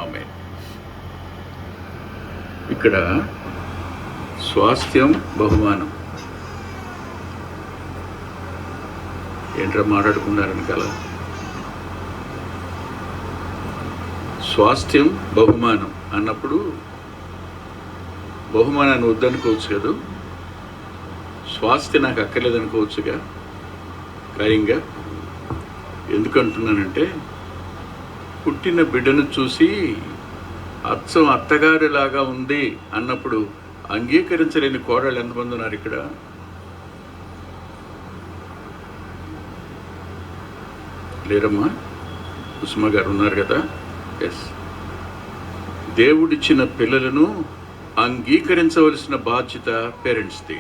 ఆమేన్. ఇక్కడ స్వాస్థ్యం బహుమానం ఏంట్రా మాట్లాడుకున్నారని కదా. స్వాస్థ్యం బహుమానం అన్నప్పుడు బహుమానాన్ని వద్దనుకోవచ్చు కదా, స్వాస్థ్యం నాకు అక్కర్లేదనుకోవచ్చుగా ఖాయంగా. ఎందుకంటున్నానంటే పుట్టిన బిడ్డను చూసి అచ్చం అత్తగారిలాగా ఉంది అన్నప్పుడు అంగీకరించలేని కోడళ్ళు ఎంతమంది ఉన్నారు ఇక్కడ? లేరమ్మా? కుసుమ గారు ఉన్నారు కదా. ఎస్, దేవుడిచ్చిన పిల్లలను అంగీకరించవలసిన బాధ్యత పేరెంట్స్ది.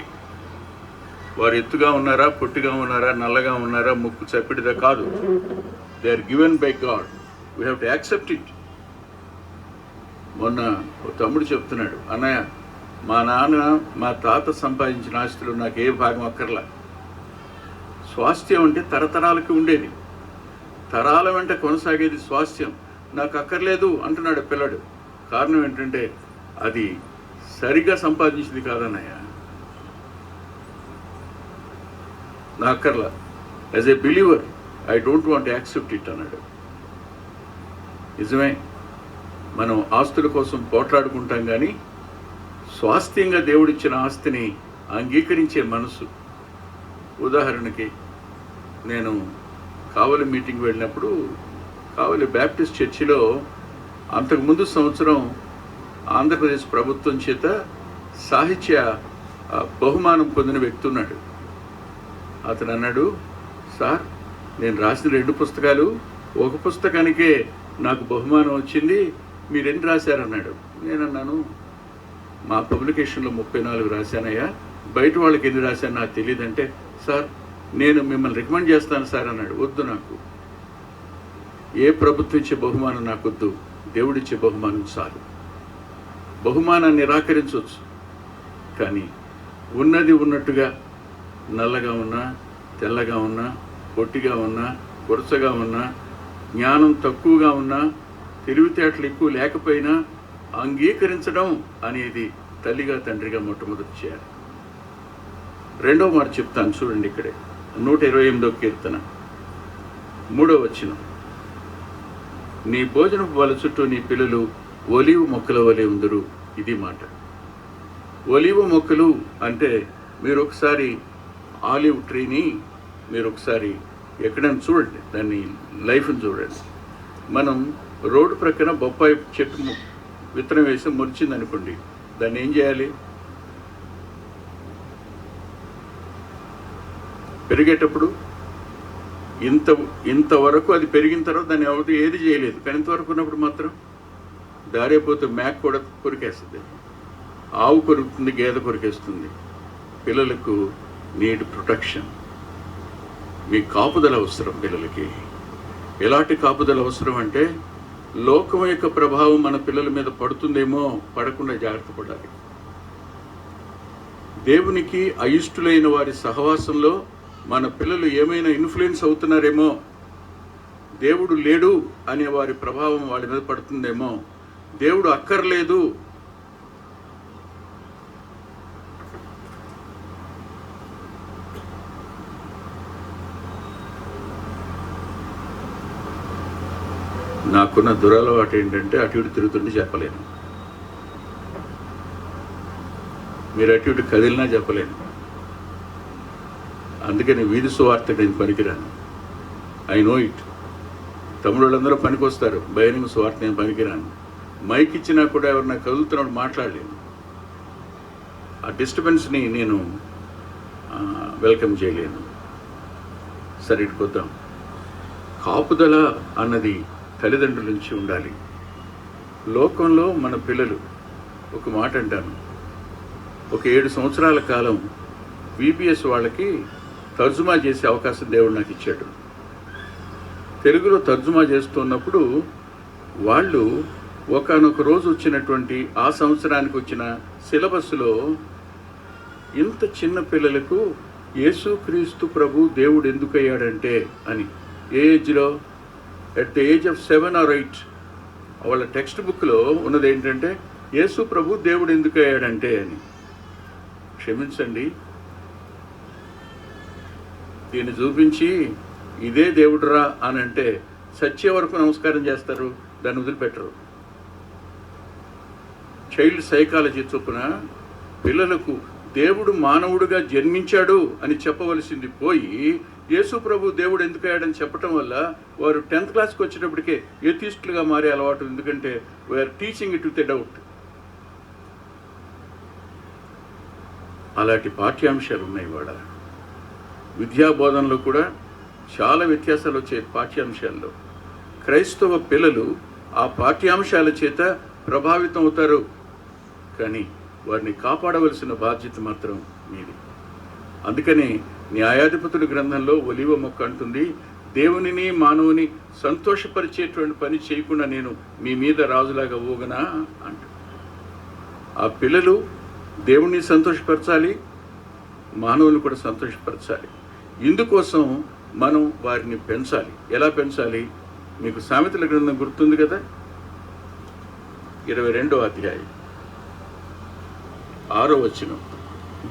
వారు ఎత్తుగా ఉన్నారా, పొట్టిగా ఉన్నారా, నల్లగా ఉన్నారా, ముక్కు చప్పిడిదా కాదు. They are given by God, we have to accept it. మొన్న ఓ తమ్ముడు చెప్తున్నాడు, అన్నయ్య మా నాన్న మా తాత సంపాదించిన ఆస్తులు నాకు ఏ భాగం అక్కర్లా. స్వాస్థ్యం అంటే తరతరాలకి ఉండేది, తరాల వెంట కొనసాగేది స్వాస్థ్యం. నాకు అక్కర్లేదు అంటున్నాడు పిల్లడు. కారణం ఏంటంటే అది సరిగా సంపాదించింది కాదన్నయ్య, నా అక్కర్లా. As a believer I don't want accept it అన్నాడు. నిజమే, మనం ఆస్తుల కోసం పోట్లాడుకుంటాం, కానీ స్వాస్థ్యంగా దేవుడిచ్చిన ఆస్తిని అంగీకరించే మనసు. ఉదాహరణకి నేను కావలి మీటింగ్ వెళ్ళినప్పుడు కావలి బ్యాప్టిస్ట్ చర్చిలో అంతకుముందు సంవత్సరం ఆంధ్రప్రదేశ్ ప్రభుత్వం చేత సాహిత్య బహుమానం పొందిన వ్యక్తి ఉన్నాడు. అతను అన్నాడు, సార్ నేను రాసిన 2 పుస్తకాలు, ఒక పుస్తకానికే నాకు బహుమానం వచ్చింది, మీరెన్ని రాశారన్నాడు. నేనన్నాను, మా పబ్లికేషన్లో 34 రాశానయ్యా, బయట వాళ్ళకి ఎన్ని రాశాను నాకు తెలియదంటే, సార్ నేను మిమ్మల్ని రికమెండ్ చేస్తాను సార్ అన్నాడు. వద్దు, నాకు ఏ ప్రభుత్వం ఇచ్చే బహుమానం నాకొద్దు, దేవుడిచ్చే బహుమానం చాలు. బహుమానాన్ని నిరాకరించవచ్చు, కానీ ఉన్నది ఉన్నట్టుగా నల్లగా ఉన్నా, తెల్లగా ఉన్నా, పొట్టిగా ఉన్నా, కొరసగా ఉన్నా, జ్ఞానం తక్కువగా ఉన్నా, తెలివితేటలు ఎక్కువ లేకపోయినా అంగీకరించడం అనేది తల్లిగా తండ్రిగా మొట్టమొదటి చేయాలి. రెండవ మాట చెప్తాను చూడండి, ఇక్కడే 128వ కీర్తన 3వ వచనం. నీ భోజనపు బల చుట్టూ నీ పిల్లలు ఒలీవ మొక్కల వలె ఉందరు. ఇది మాట. ఒలీవ మొక్కలు అంటే మీరు ఒకసారి ఆలివ్ ట్రీని మీరు ఒకసారి ఎక్కడైనా చూడండి, దాన్ని లైఫ్ని చూడండి. మనం రోడ్డు ప్రక్కన బొప్పాయి చెట్టు విత్తనం వేసి మొలిచింది అనుకోండి, దాన్ని ఏం చేయాలి? పెరిగేటప్పుడు ఇంతవరకు అది పెరిగిన తర్వాత దాన్ని ఎవరు ఏది చేయలేదు, కానీ ఇంతవరకు ఉన్నప్పుడు మాత్రం దారైపోతే మేక కూడా కొరికేస్తుంది, ఆవు కొరుకుతుంది, గేదె కొరికేస్తుంది. పిల్లలకు నీడ్ ప్రొటెక్షన్. మీ కాపుదల అవసరం పిల్లలకి. ఎలాంటి కాపుదల అవసరం అంటే లోకం యొక్క ప్రభావం మన పిల్లల మీద పడుతుందేమో, పడకుండా జాగ్రత్త పడాలి. దేవునికి అయిష్టులైన వారి సహవాసంలో మన పిల్లలు ఏమైనా ఇన్ఫ్లుయెన్స్ అవుతున్నారేమో, దేవుడు లేడు అనే వారి ప్రభావం వాళ్ళ మీద పడుతుందేమో, దేవుడు అక్కర్లేదు, నాకున్న దురలవాటు ఏంటంటే అటు ఇటు తిరుగుతుంటే చెప్పలేను, మీరు అటు ఇటు కదిలినా చెప్పలేను. అందుకని వీధి సువార్తకు నేను పనికిరాను. I know it. తమ్ముళ్ళందరూ పనికొస్తారు, బహిరంగ సువార్త నేను పనికిరాను. మైక్ ఇచ్చినా కూడా ఎవరన్నా కదులుతున్నప్పుడు మాట్లాడలేను. ఆ డిస్టర్బెన్స్ని నేను వెల్కమ్ చేయలేను. సరే, ఇటుకొద్దాం. కాపుదల అన్నది తల్లిదండ్రుల నుంచి ఉండాలి. లోకంలో మన పిల్లలు, ఒక మాట అంటాను, ఒక 7 సంవత్సరాల కాలం VBS వాళ్ళకి తర్జుమా చేసే అవకాశం దేవుడు నాకు ఇచ్చాడు. తెలుగులో తర్జుమా చేస్తున్నప్పుడు వాళ్ళు ఒకానొక రోజు వచ్చినటువంటి ఆ సంవత్సరానికి వచ్చిన సిలబస్లో ఇంత చిన్న పిల్లలకు యేసుక్రీస్తు ప్రభు దేవుడు ఎందుకయ్యాడంటే అని, ఏ ఏజ్లో, at the age of 7 or 8 వాళ్ళ టెక్స్ట్ బుక్లో ఉన్నది ఏంటంటే యేసు ప్రభు దేవుడు ఎందుకు అయ్యాడంటే అని. క్షమించండి, దీన్ని చూపించి ఇదే దేవుడురా అని అంటే సత్య వరకు నమస్కారం చేస్తారు, దాన్ని వదిలిపెట్టరు. చైల్డ్ సైకాలజీ చొప్పున పిల్లలకు దేవుడు మానవుడిగా జన్మించాడు అని చెప్పవలసింది పోయి యేసు ప్రభు దేవుడు ఎందుకు అయ్యాడని చెప్పటం వల్ల వారు 10th క్లాస్కి వచ్చేటప్పటికే ఏథిస్టులుగా మారే అలవాటు. ఎందుకంటే we are teaching it with a doubt. అలాంటి పాఠ్యాంశాలు ఉన్నాయి. ఇవాళ విద్యా బోధనలో కూడా చాలా వ్యత్యాసాలు వచ్చాయి. పాఠ్యాంశాల్లో క్రైస్తవ పిల్లలు ఆ పాఠ్యాంశాల చేత ప్రభావితం అవుతారు, కానీ వారిని కాపాడవలసిన బాధ్యత మాత్రం మీది. అందుకని న్యాయాధిపతుడి గ్రంథంలో ఒలివ మొక్క అంటుంది, దేవునిని మానవుని సంతోషపరిచేటువంటి పని చేయకుండా నేను మీ మీద రాజులాగా ఊగనా అంట. ఆ పిల్లలు దేవుణ్ణి సంతోషపరచాలి, మానవుని కూడా సంతోషపరచాలి. ఇందుకోసం మనం వారిని పెంచాలి. ఎలా పెంచాలి? మీకు సామెతల గ్రంథం గుర్తుంది కదా, 22వ అధ్యాయం 6వ వచనం.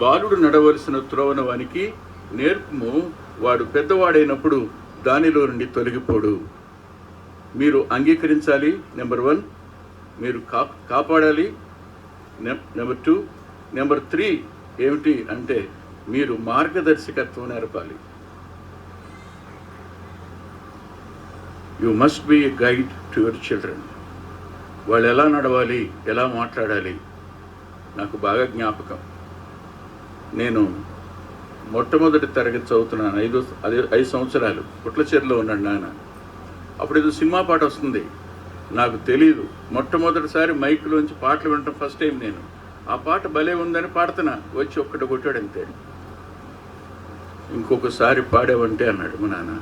బాలుడు నడవలసిన త్రోవన వానికి నేర్పుము, వాడు పెద్దవాడైనప్పుడు దానిలో నుండి తొలగిపోడు. మీరు అంగీకరించాలి. నెంబర్ 1 మీరు కాపాడాలి. నెంబర్ 2, నెంబర్ 3 ఏమిటి అంటే మీరు మార్గదర్శకత్వం నేర్పాలి. You must be a guide to your children. వాళ్ళు ఎలా నడవాలి, ఎలా మాట్లాడాలి. నాకు బాగా జ్ఞాపకం, నేను మొట్టమొదటి తరగతి చదువుతున్నాను, 5 సంవత్సరాలు. పుట్లచెరులో ఉన్నాడు నాన్న. అప్పుడు ఏదో సినిమా పాట వస్తుంది, నాకు తెలీదు. మొట్టమొదటిసారి మైక్లోంచి పాటలు వినటం ఫస్ట్ టైం నేను. ఆ పాట భలే ఉందని పాడుతున్నా, వచ్చి ఒక్కటి కొట్టాడు అంతే. ఇంకొకసారి పాడావంటే అన్నాడు మా నాన్న.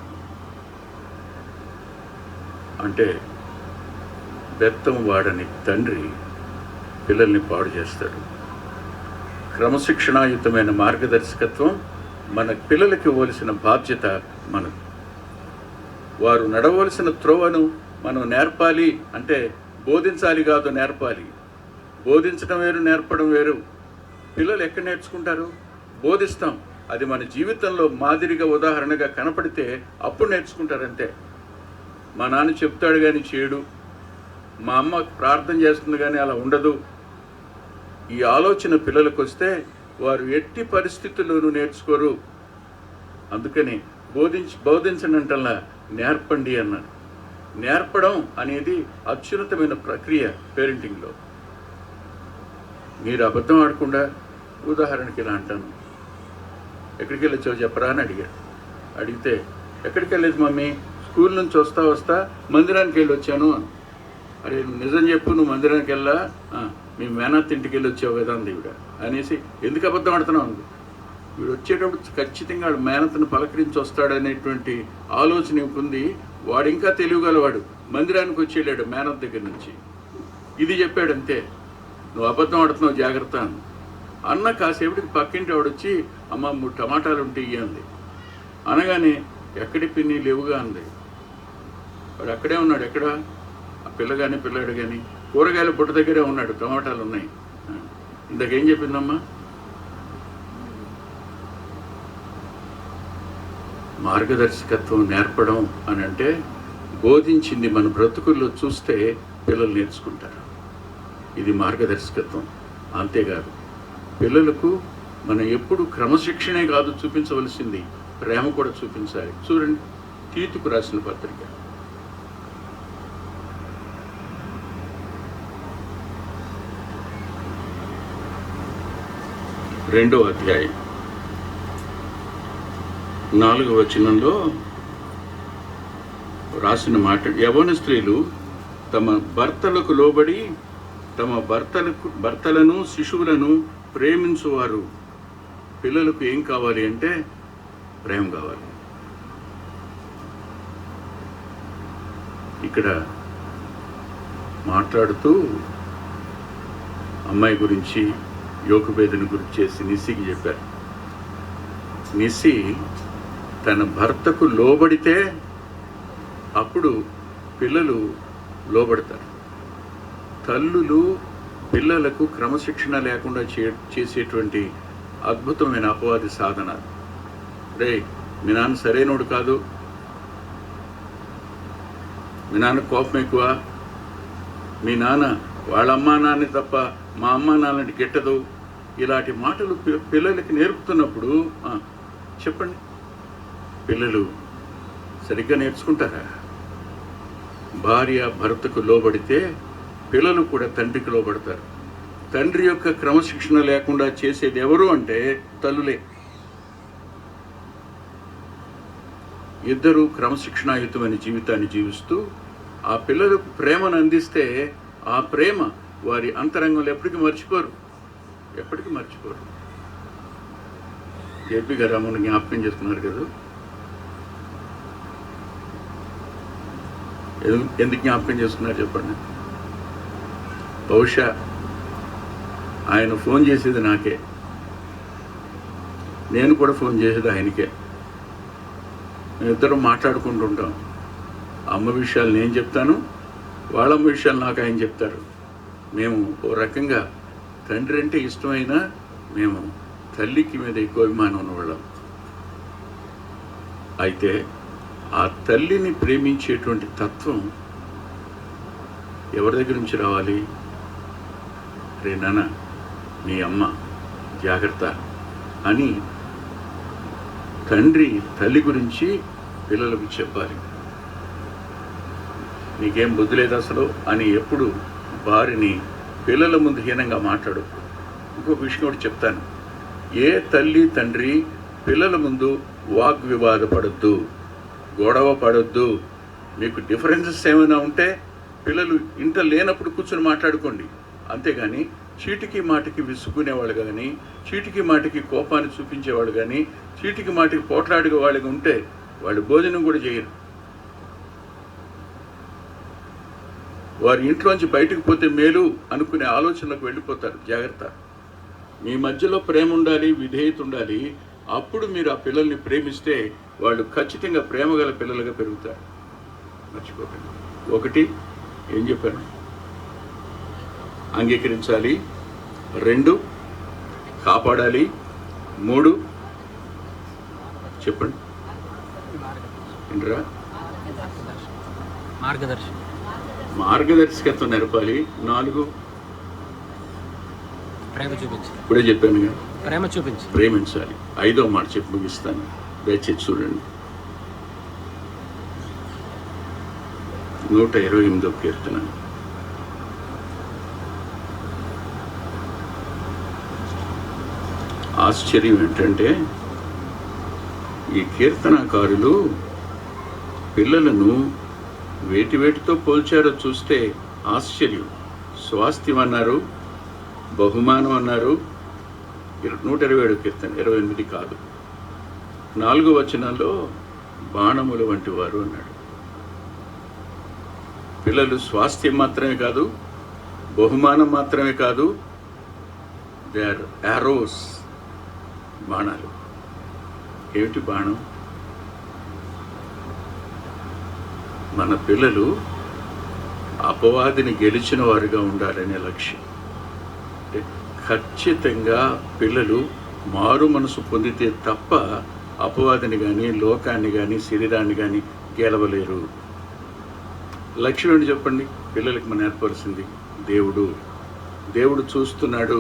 అంటే బెత్తం వాడని తండ్రి పిల్లల్ని పాడు చేస్తాడు. క్రమశిక్షణాయుతమైన మార్గదర్శకత్వం మన పిల్లలకి ఇవ్వవలసిన బాధ్యత మనది. వారు నడవలసిన త్రోవను మనం నేర్పాలి. అంటే బోధించాలి కాదు, నేర్పాలి. బోధించడం వేరు, నేర్పడం వేరు. పిల్లలు ఎక్కడ నేర్చుకుంటారు? బోధిస్తాం, అది మన జీవితంలో మాదిరిగా ఉదాహరణగా కనపడితే అప్పుడు నేర్చుకుంటారంతే. మా నాన్న చెప్తాడు కానీ చేయడు, మా అమ్మ ప్రార్థన చేస్తుంది కానీ అలా ఉండదు. ఈ ఆలోచన పిల్లలకు వస్తే వారు ఎట్టి పరిస్థితుల్లోనూ నేర్చుకోరు. అందుకని బోధించనంటల్లా నేర్పండి అన్నాడు. నేర్పడం అనేది అత్యున్నతమైన ప్రక్రియ పేరెంటింగ్లో. మీరు అబద్ధం ఆడకుండా, ఉదాహరణకి ఇలా అంటాను, ఎక్కడికి వెళ్ళొచ్చావు చెప్పరా అని అడిగాడు. అడిగితే ఎక్కడికి వెళ్ళేది మమ్మీ, స్కూల్ నుంచి వస్తా మందిరానికి వెళ్ళి వచ్చాను. అరే నువ్వు నిజం చెప్పు, నువ్వు మందిరానికి వెళ్ళా, మీ మేనత్ ఇంటికి వెళ్ళి వచ్చావు కదా అంది ఈవిడ. అనేసి ఎందుకు అబద్ధం ఆడుతున్నావు అంది. వీడు వచ్చేటప్పుడు ఖచ్చితంగా వాడు మేనతను పలకరించి వస్తాడనేటువంటి ఆలోచన ఉంది. వాడు ఇంకా తెలియగలవాడు. మందిరానికి వచ్చి వెళ్ళాడు మేనత్ దగ్గర నుంచి. ఇది చెప్పాడు అంతే, నువ్వు అబద్ధం ఆడుతున్నావు జాగ్రత్త అని. అన్న కాసేపటికి పక్కింటి వాడొచ్చి అమ్మ 3 టమాటాలు ఉంటే ఇయ్యంది. అనగానే ఎక్కడి పిన్ని లేవుగా అంది. వాడు అక్కడే ఉన్నాడు. ఎక్కడ? ఆ పిల్లాడు కానీ కూరగాయల బుట్ట దగ్గరే ఉన్నాడు, టమాటాలు ఉన్నాయి. ఇందాకేం చెప్పిందమ్మా? మార్గదర్శకత్వం నేర్పడం అని అంటే బోధించింది మన బ్రతుకుల్లో చూస్తే పిల్లలు నేర్చుకుంటారు. ఇది మార్గదర్శకత్వం. అంతేకాదు, పిల్లలకు మనం ఎప్పుడు క్రమశిక్షణే కాదు చూపించవలసింది, ప్రేమ కూడా చూపించాలి. చూడండి, తీతుకు రాసిన పత్రిక 2వ అధ్యాయం 4వ వచనంలో రాసిన మాట, యవ్వన స్త్రీలు తమ భర్తలకు లోబడి తమ భర్తలను శిశువులను ప్రేమించువారు. పిల్లలకు ఏం కావాలి అంటే ప్రేమ కావాలి. ఇక్కడ మాట్లాడుతూ అమ్మాయి గురించి, యోగభేదని గురించి చేసి నిస్సికి చెప్పారు. నిస్సి తన భర్తకు లోబడితే అప్పుడు పిల్లలు లోబడతారు. తల్లులు పిల్లలకు క్రమశిక్షణ లేకుండా చేసేటువంటి అద్భుతమైన అపవాది సాధన. రే, మీ నాన్న సరైనోడు కాదు, మీ నాన్న కోపం ఎక్కువ, మీ నాన్న వాళ్ళ అమ్మా నాన్న తప్ప మా అమ్మా నాన్నని గిట్టదు, ఇలాంటి మాటలు పిల్లలకి నేర్పుతున్నప్పుడు చెప్పండి, పిల్లలు సరిగ్గా నేర్చుకుంటారా? భార్య భర్తకు లోబడితే పిల్లలు కూడా తండ్రికి లోబడతారు. తండ్రి యొక్క క్రమశిక్షణ లేకుండా చేసేది ఎవరు అంటే తల్లులే. ఇద్దరు క్రమశిక్షణాయుతమైన జీవితాన్ని జీవిస్తూ ఆ పిల్లలకు ప్రేమను అందిస్తే ఆ ప్రేమ వారి అంతరంగంలో ఎప్పటికీ మర్చిపోరు. జేపీ గారు అమ్మను జ్ఞాపకం చేసుకున్నారు కదా. ఎందుకు జ్ఞాపకం చేసుకున్నారు చెప్పండి? బహుశా ఆయన ఫోన్ చేసేది నాకే, నేను కూడా ఫోన్ చేసేది ఆయనకే. మేమిద్దరం మాట్లాడుకుంటుంటాం. అమ్మ విషయాలు నేను చెప్తాను, వాళ్ళమ్మ విషయాలు నాకు ఆయన చెప్తారు. మేము ఓ రకంగా తండ్రి అంటే ఇష్టమైనా మేము తల్లికి మీద ఎక్కువ అభిమానం ఉన్నవాళ్ళం. అయితే ఆ తల్లిని ప్రేమించేటువంటి తత్వం ఎవరి దగ్గర నుంచి రావాలి? రే నాన్న, మీ అమ్మ జాగ్రత్త అని తండ్రి తల్లి గురించి పిల్లలకు చెప్పాలి. నీకేం బుద్ధి లేదు అసలు అని ఎప్పుడు వారిని పిల్లల ముందు హీనంగా మాట్లాడు. ఇంకొక విషయం కూడా చెప్తాను, ఏ తల్లి తండ్రి పిల్లల ముందు వాగ్వివాదపడద్దు, గొడవ పడొద్దు. మీకు డిఫరెన్సెస్ ఏమైనా ఉంటే పిల్లలు ఇంట లేనప్పుడు కూర్చొని మాట్లాడుకోండి. అంతేగాని చీటికి మాటికి విసుక్కునేవాళ్ళు కానీ, చీటికి మాటికి కోపాన్ని చూపించేవాళ్ళు కానీ, చీటికి మాటికి పోట్లాడే వాళ్ళకి ఉంటే వాళ్ళు భోజనం కూడా చేయరు. వారి ఇంట్లోంచి బయటకు పోతే మేలు అనుకునే ఆలోచనలకు వెళ్ళిపోతారు. జాగ్రత్త. మీ మధ్యలో ప్రేమ ఉండాలి, విధేయత ఉండాలి. అప్పుడు మీరు ఆ పిల్లల్ని ప్రేమిస్తే వాళ్ళు ఖచ్చితంగా ప్రేమగల పిల్లలుగా పెరుగుతారు. మర్చిపోకండి. ఒకటి ఏం చెప్పాను? అంగీకరించాలి. 2 కాపాడాలి. 3 చెప్పండి ఏంట్రా? మార్గదర్శకత్వం నేర్పాలి. 4 ఇప్పుడే చెప్పాను కదా, ప్రేమించాలి. 5వ మాట చెప్పి ముగిస్తాను, దయచేసి చూడండి. 128వ కీర్తన. ఆశ్చర్యం ఏంటంటే ఈ కీర్తనకారులు పిల్లలను వేటితో పోల్చారో చూస్తే ఆశ్చర్యం. స్వాస్థ్యం అన్నారు, బహుమానం అన్నారు. 127 కీర్తన 28 కాదు, 4వ వచనంలో బాణముల వంటి వారు అన్నాడు. పిల్లలు స్వాస్థ్యం మాత్రమే కాదు, బహుమానం మాత్రమే కాదు, దే ఆర్ యారోస్, బాణాలు. ఏమిటి బాణం? మన పిల్లలు అపవాదిని గెలిచిన వారుగా ఉండాలనే లక్ష్యం. ఖచ్చితంగా పిల్లలు మారు మనసు పొందితే తప్ప అపవాదిని కానీ, లోకాన్ని కానీ, శరీరాన్ని కానీ గెలవలేరు. లక్ష్యం ఏంటి చెప్పండి? పిల్లలకి మనం నేర్పవలసింది దేవుడు చూస్తున్నాడు,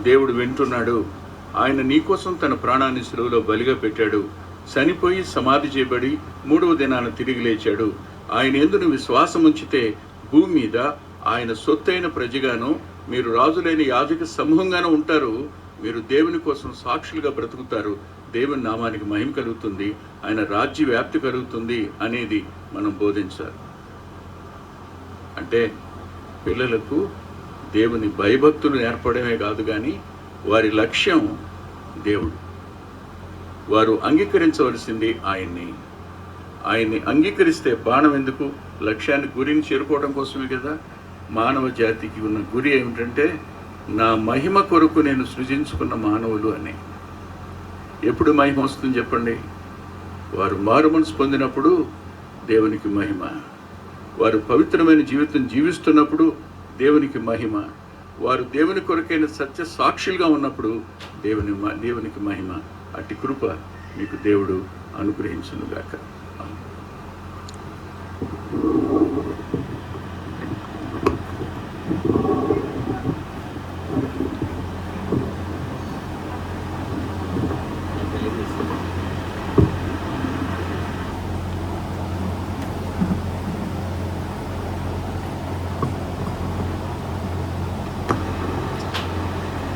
దేవుడు వింటున్నాడు. ఆయన నీకోసం తన ప్రాణాన్ని సిలువలో బలిగా పెట్టాడు. చనిపోయి సమాధి చేయబడి 3వ దినాన తిరిగి లేచాడు. ఆయన యందు విశ్వాసం ఉంచితే భూమి మీద ఆయన సొత్తైన ప్రజగాను, మీరు రాజులైన యాజక సమూహంగానూ ఉంటారు. మీరు దేవుని కోసం సాక్షులుగా బ్రతుకుతారు. దేవుని నామానికి మహిమ కలుగుతుంది, ఆయన రాజ్య వ్యాప్తి కలుగుతుంది అనేది మనం బోధించాలి. అంటే పిల్లలకు దేవుని భయభక్తులు నేర్పడమే కాదు, కానీ వారి లక్ష్యం దేవుడు. వారు అంగీకరించవలసింది ఆయన్ని అంగీకరిస్తే బాణం ఎందుకు? లక్ష్యాన్ని, గురిని చేరుకోవడం కోసమే కదా. మానవ జాతికి ఉన్న గురి ఏమిటంటే నా మహిమ కొరకు నేను సృజించుకున్న మానవులు అని. ఎప్పుడు మహిమ వస్తుంది చెప్పండి? వారు మారు మనసు పొందినప్పుడు దేవునికి మహిమ. వారు పవిత్రమైన జీవితం జీవిస్తున్నప్పుడు దేవునికి మహిమ, వారు దేవుని కొరకైన సత్య సాక్షులుగా ఉన్నప్పుడు దేవునికి మహిమ. అట్టి కృప మీకు దేవుడు అనుగ్రహించునుగాక.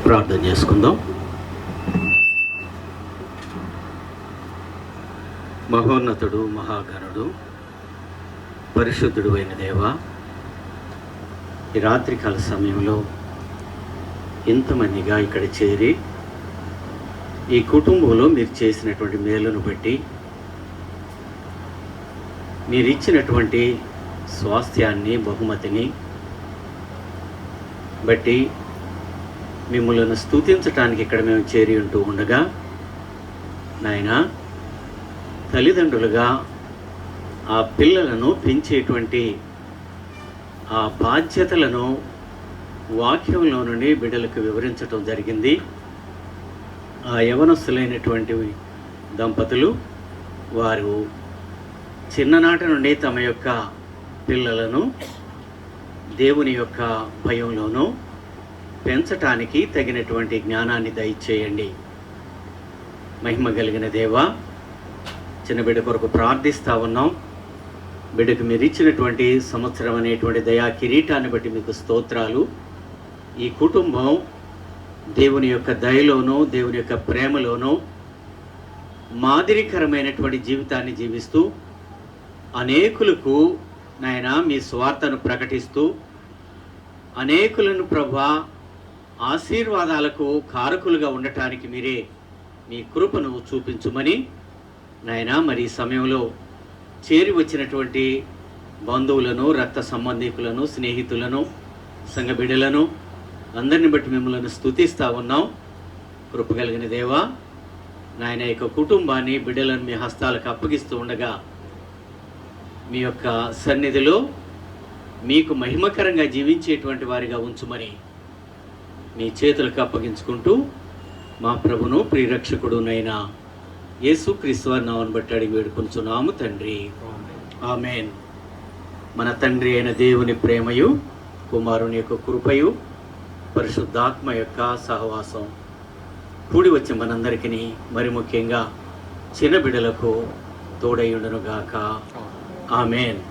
ప్రార్థన చేసుకుందాం. మహోన్నతుడు, మహాగణుడు, పరిశుద్ధుడు అయిన దేవా, ఈ రాత్రికాల సమయంలో ఇంతమందిగా ఇక్కడ చేరి ఈ కుటుంబంలో మీరు చేసినటువంటి మేలును బట్టి, మీరు ఇచ్చినటువంటి స్వాస్థ్యాన్ని, బహుమతిని బట్టి మిమ్మల్ని స్తుతించటానికి ఇక్కడ మేము చేరి ఉంటూ ఉండగా, నాయన, తల్లిదండ్రులుగా ఆ పిల్లలను పెంచేటువంటి ఆ బాధ్యతలను వాక్యంలో నుండి బిడ్డలకు వివరించటం జరిగింది. ఆ యవనస్తులైనటువంటి దంపతులు వారు చిన్ననాటి నుండి తమ యొక్క పిల్లలను దేవుని యొక్క భయంలోనూ పెంచటానికి తగినటువంటి జ్ఞానాన్ని దయచేయండి. మహిమ కలిగిన దేవా, చిన్న బిడ్డ కొరకు ప్రార్థిస్తూ ఉన్నాం. బిడ్డకు మీరు ఇచ్చినటువంటి సంవత్సరం అనేటువంటి దయా కిరీటాన్ని బట్టి మీకు స్తోత్రాలు. ఈ కుటుంబం దేవుని యొక్క దయలోనూ, దేవుని యొక్క ప్రేమలోనూ మాదిరికరమైనటువంటి జీవితాన్ని జీవిస్తూ అనేకులకు నాయన మీ స్వార్థను ప్రకటిస్తూ అనేకులను ప్రభా ఆశీర్వాదాలకు కారకులుగా ఉండటానికి మీరే మీ కృపను చూపించుమని నాయన, మరి ఈ సమయంలో చేరి వచ్చినటువంటి బంధువులను, రక్త సంబంధికులను, స్నేహితులను, సంఘ బిడ్డలను అందరిని బట్టి మిమ్మల్ని స్తుతిస్తూ ఉన్నాం. కృప కలిగిన దేవా, నాయన యొక్క కుటుంబాన్ని, బిడ్డలను మీ హస్తాలకు అప్పగిస్తూ ఉండగా మీ యొక్క సన్నిధిలో మీకు మహిమకరంగా జీవించేటువంటి వారిగా ఉంచుమని మీ చేతులకు అప్పగించుకుంటూ మా ప్రభును ప్రియరక్షకుడునైన యేసుక్రీస్తు వారి నామమును బట్టి అడిగి వేడుకొంచున్నాము తండ్రి, ఆమేన్. మన తండ్రి అయిన దేవుని ప్రేమయు, కుమారుని యొక్క కృపయు, పరిశుద్ధాత్మ యొక్క సహవాసం కూడి వచ్చి మనందరికీ, మరి ముఖ్యంగా చిన్న బిడ్డలకు తోడై ఉండునుగాక. ఆమేన్.